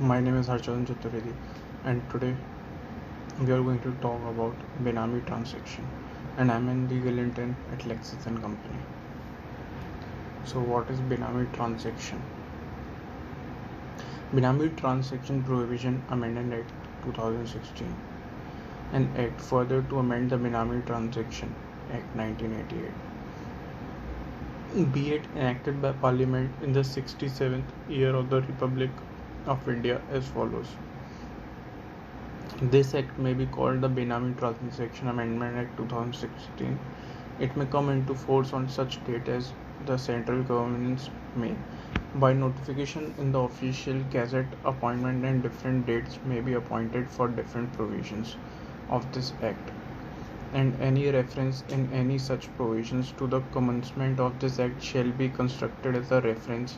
My name is Harcharan Chaturvedi, and today we are going to talk about Benami transaction, and I'm an legal intern at Lexis and Company. So, what is Benami transaction? Benami Transaction Prohibition Amendment Act 2016, an act further to amend the Benami Transaction Act 1988, be it enacted by Parliament in the 67th year of the Republic of India as follows. This act may be called the Benami Transaction Amendment Act 2016. It may come into force on such date as the central government may, by notification in the official gazette, appointment and different dates may be appointed for different provisions of this act, and any reference in any such provisions to the commencement of this act shall be construed as a reference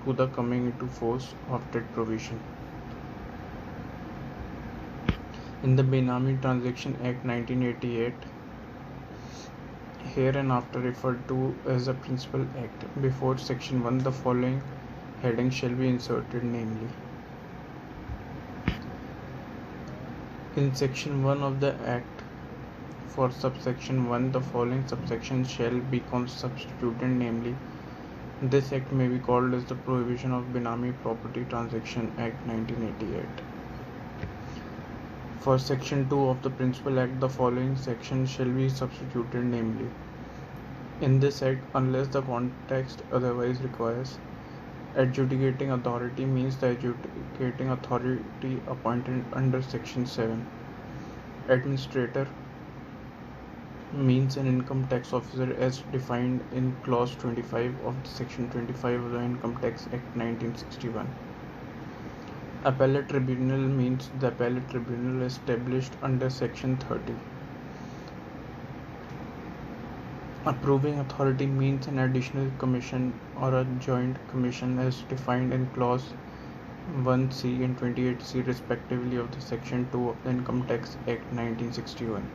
to the coming into force of that provision. In the Benami Transaction Act 1988, hereinafter referred to as the Principal Act, before Section 1 the following heading shall be inserted, namely, in Section 1 of the Act, for subsection 1 the following subsections shall be substituted, namely, this act may be called as the Prohibition of Benami Property Transaction Act 1988. For Section 2 of the Principal Act, the following sections shall be substituted, namely, in this Act, unless the context otherwise requires, adjudicating authority means the adjudicating authority appointed under Section 7. Administrator means an income tax officer as defined in Clause 25 of Section 25 of the Income Tax Act 1961. Appellate tribunal means the appellate tribunal established under Section 30. Approving authority means an additional commission or a joint commission as defined in Clause 1C and 28C respectively of the Section 2 of the Income Tax Act 1961.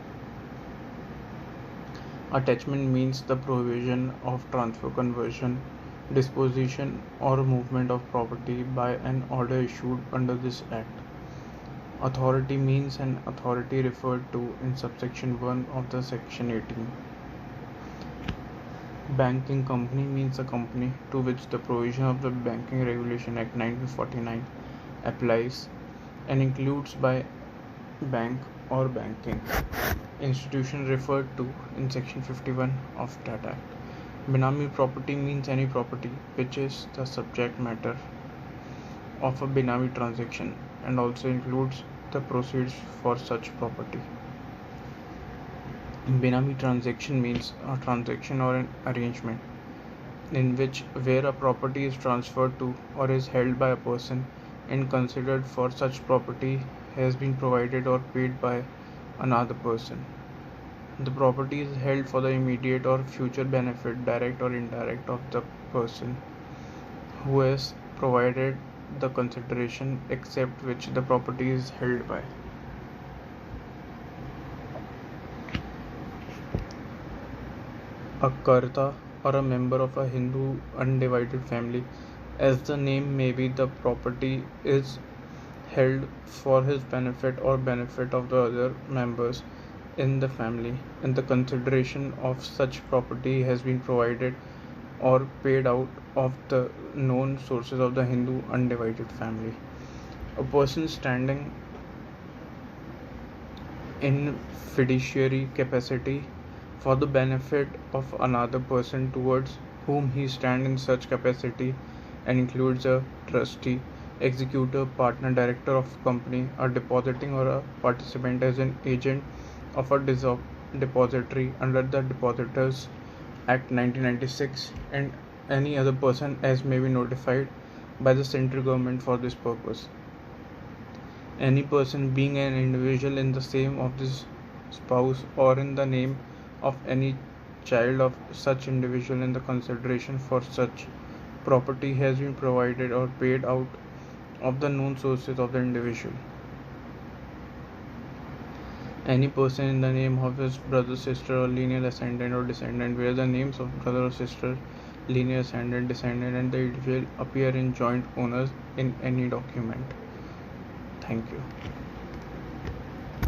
Attachment means the provision of transfer, conversion, disposition or movement of property by an order issued under this act. Authority means an authority referred to in subsection 1 of the Section 18. Banking company means a company to which the provision of the Banking Regulation Act 1949 applies and includes by bank or banking institution referred to in Section 51 of that act. Benami property means any property which is the subject matter of a Benami transaction and also includes the proceeds for such property. Benami transaction means a transaction or an arrangement in which where a property is transferred to or is held by a person and considered for such property has been provided or paid by another person. The property is held for the immediate or future benefit, direct or indirect, of the person who has provided the consideration except which the property is held by. A Karta or a member of a Hindu undivided family, as the name may be, the property is held for his benefit or benefit of the other members in the family, and the consideration of such property has been provided or paid out of the known sources of the Hindu undivided family. A person standing in fiduciary capacity for the benefit of another person towards whom he stands in such capacity and includes a trustee, executor, partner, director of a company, a depositing or a participant as an agent of a depository under the Depositors Act 1996, and any other person as may be notified by the central government for this purpose. Any person being an individual in the name of this spouse or in the name of any child of such individual in the consideration for such property has been provided or paid out of the known sources of the individual. Any person in the name of his brother, sister, or lineal ascendant or descendant, where the names of brother or sister, lineal ascendant, descendant, and the individual appear in joint owners in any document. Thank you.